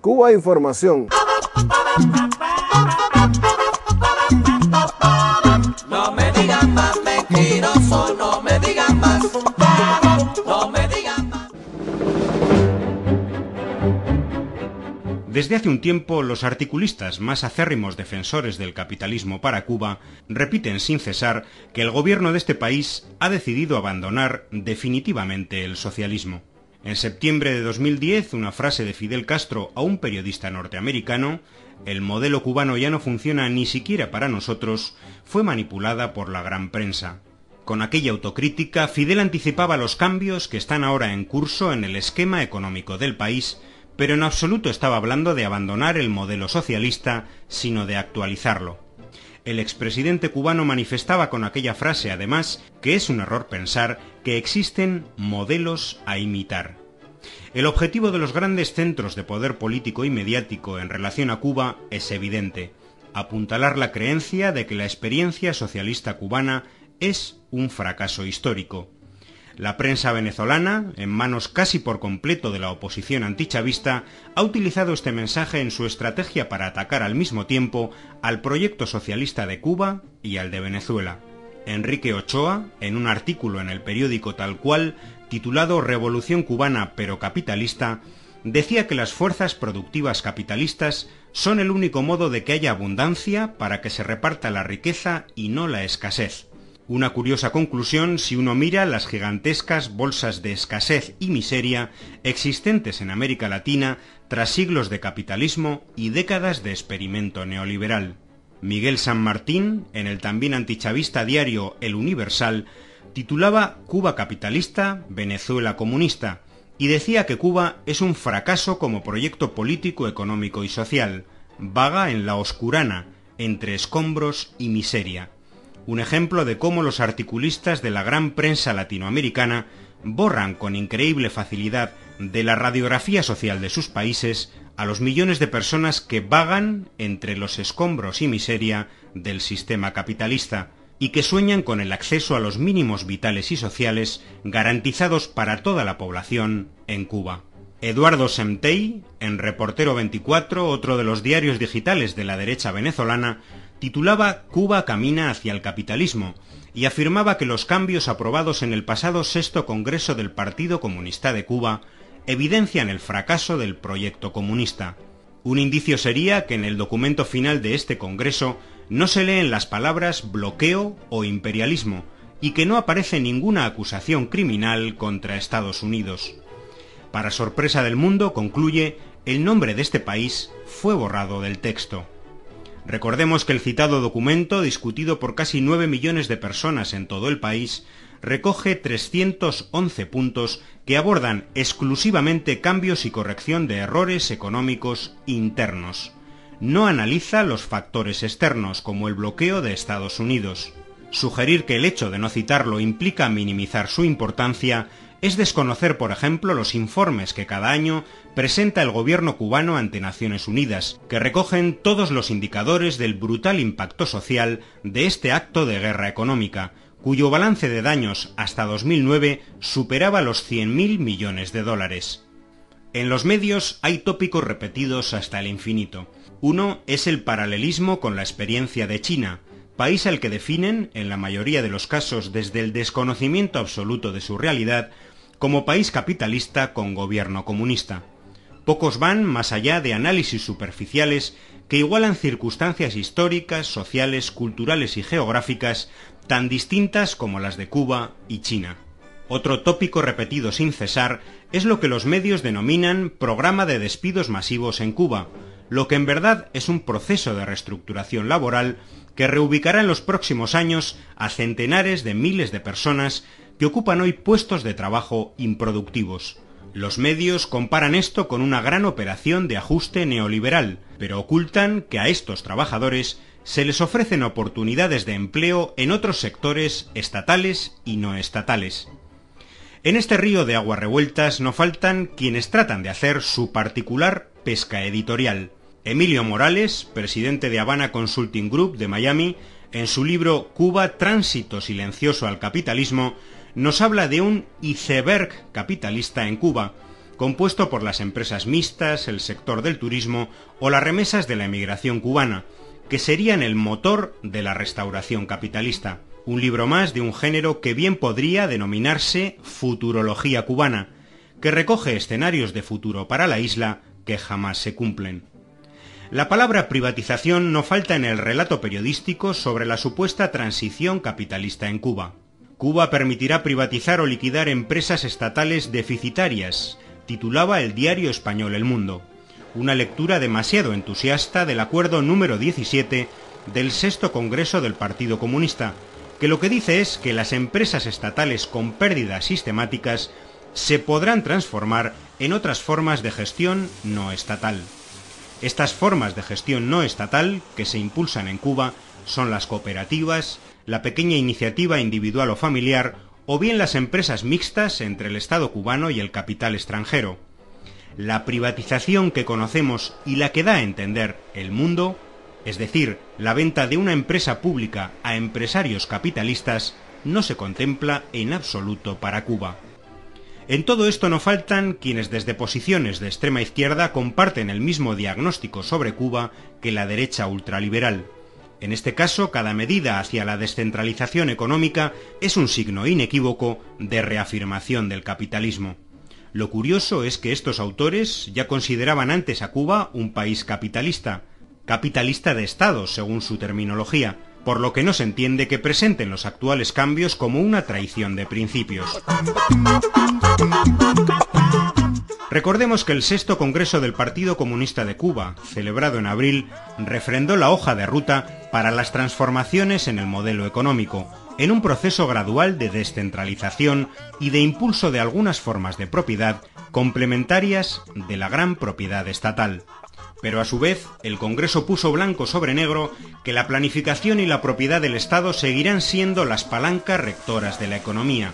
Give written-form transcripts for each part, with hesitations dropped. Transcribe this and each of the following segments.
Cuba Información. No me digan más mentiroso, no me digan más, no me digan más. Desde hace un tiempo, los articulistas más acérrimos defensores del capitalismo para Cuba repiten sin cesar que el gobierno de este país ha decidido abandonar definitivamente el socialismo. En septiembre de 2010, una frase de Fidel Castro a un periodista norteamericano, "El modelo cubano ya no funciona ni siquiera para nosotros", fue manipulada por la gran prensa. Con aquella autocrítica, Fidel anticipaba los cambios que están ahora en curso en el esquema económico del país, pero en absoluto estaba hablando de abandonar el modelo socialista, sino de actualizarlo. El expresidente cubano manifestaba con aquella frase, además, que es un error pensar que existen modelos a imitar. El objetivo de los grandes centros de poder político y mediático en relación a Cuba es evidente: apuntalar la creencia de que la experiencia socialista cubana es un fracaso histórico. La prensa venezolana, en manos casi por completo de la oposición antichavista, ha utilizado este mensaje en su estrategia para atacar al mismo tiempo al proyecto socialista de Cuba y al de Venezuela. Enrique Ochoa, en un artículo en el periódico Tal Cual, titulado Revolución cubana pero capitalista, decía que las fuerzas productivas capitalistas son el único modo de que haya abundancia para que se reparta la riqueza y no la escasez. Una curiosa conclusión si uno mira las gigantescas bolsas de escasez y miseria existentes en América Latina tras siglos de capitalismo y décadas de experimento neoliberal. Miguel San Martín, en el también antichavista diario El Universal, titulaba Cuba capitalista, Venezuela comunista, y decía que Cuba es un fracaso como proyecto político, económico y social, vaga en la oscurana, entre escombros y miseria. Un ejemplo de cómo los articulistas de la gran prensa latinoamericana borran con increíble facilidad de la radiografía social de sus países a los millones de personas que vagan entre los escombros y miseria del sistema capitalista y que sueñan con el acceso a los mínimos vitales y sociales garantizados para toda la población en Cuba. Eduardo Semtey, en Reportero 24, otro de los diarios digitales de la derecha venezolana, titulaba Cuba camina hacia el capitalismo y afirmaba que los cambios aprobados en el pasado sexto Congreso del Partido Comunista de Cuba evidencian el fracaso del proyecto comunista. Un indicio sería que en el documento final de este Congreso no se leen las palabras bloqueo o imperialismo y que no aparece ninguna acusación criminal contra Estados Unidos. Para sorpresa del mundo, concluye, el nombre de este país fue borrado del texto. Recordemos que el citado documento, discutido por casi 9 millones de personas en todo el país, recoge 311 puntos que abordan exclusivamente cambios y corrección de errores económicos internos. No analiza los factores externos, como el bloqueo de Estados Unidos. Sugerir que el hecho de no citarlo implica minimizar su importancia es desconocer, por ejemplo, los informes que cada año presenta el gobierno cubano ante Naciones Unidas, que recogen todos los indicadores del brutal impacto social de este acto de guerra económica, cuyo balance de daños hasta 2009 superaba los 100.000 millones de dólares. En los medios hay tópicos repetidos hasta el infinito. Uno es el paralelismo con la experiencia de China, país al que definen, en la mayoría de los casos desde el desconocimiento absoluto de su realidad, como país capitalista con gobierno comunista. Pocos van más allá de análisis superficiales que igualan circunstancias históricas, sociales, culturales y geográficas tan distintas como las de Cuba y China. Otro tópico repetido sin cesar es lo que los medios denominan programa de despidos masivos en Cuba, lo que en verdad es un proceso de reestructuración laboral que reubicará en los próximos años a centenares de miles de personas que ocupan hoy puestos de trabajo improductivos. Los medios comparan esto con una gran operación de ajuste neoliberal, pero ocultan que a estos trabajadores se les ofrecen oportunidades de empleo en otros sectores estatales y no estatales. En este río de aguas revueltas no faltan quienes tratan de hacer su particular pesca editorial. Emilio Morales, presidente de Habana Consulting Group de Miami, en su libro Cuba, tránsito silencioso al capitalismo, nos habla de un iceberg capitalista en Cuba, compuesto por las empresas mixtas, el sector del turismo o las remesas de la emigración cubana, que serían el motor de la restauración capitalista. Un libro más de un género que bien podría denominarse futurología cubana, que recoge escenarios de futuro para la isla que jamás se cumplen. La palabra privatización no falta en el relato periodístico sobre la supuesta transición capitalista en Cuba. Cuba permitirá privatizar o liquidar empresas estatales deficitarias, titulaba el diario español El Mundo. Una lectura demasiado entusiasta del acuerdo número 17 del Sexto Congreso del Partido Comunista, que lo que dice es que las empresas estatales con pérdidas sistemáticas se podrán transformar en otras formas de gestión no estatal. Estas formas de gestión no estatal que se impulsan en Cuba son las cooperativas, la pequeña iniciativa individual o familiar, o bien las empresas mixtas entre el Estado cubano y el capital extranjero. La privatización que conocemos y la que da a entender El Mundo, es decir, la venta de una empresa pública a empresarios capitalistas, no se contempla en absoluto para Cuba. En todo esto no faltan quienes desde posiciones de extrema izquierda comparten el mismo diagnóstico sobre Cuba que la derecha ultraliberal. En este caso, cada medida hacia la descentralización económica es un signo inequívoco de reafirmación del capitalismo. Lo curioso es que estos autores ya consideraban antes a Cuba un país capitalista de Estado, según su terminología, por lo que no se entiende que presenten los actuales cambios como una traición de principios. Recordemos que el Sexto Congreso del Partido Comunista de Cuba, celebrado en abril, refrendó la hoja de ruta para las transformaciones en el modelo económico, en un proceso gradual de descentralización y de impulso de algunas formas de propiedad complementarias de la gran propiedad estatal. Pero a su vez, el Congreso puso blanco sobre negro que la planificación y la propiedad del Estado seguirán siendo las palancas rectoras de la economía,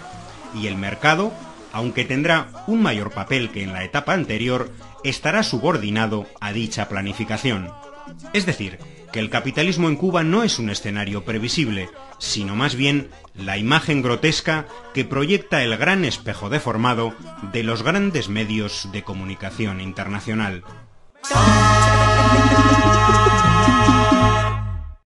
y el mercado, aunque tendrá un mayor papel que en la etapa anterior, estará subordinado a dicha planificación. Es decir, que el capitalismo en Cuba no es un escenario previsible, sino más bien la imagen grotesca que proyecta el gran espejo deformado de los grandes medios de comunicación internacional.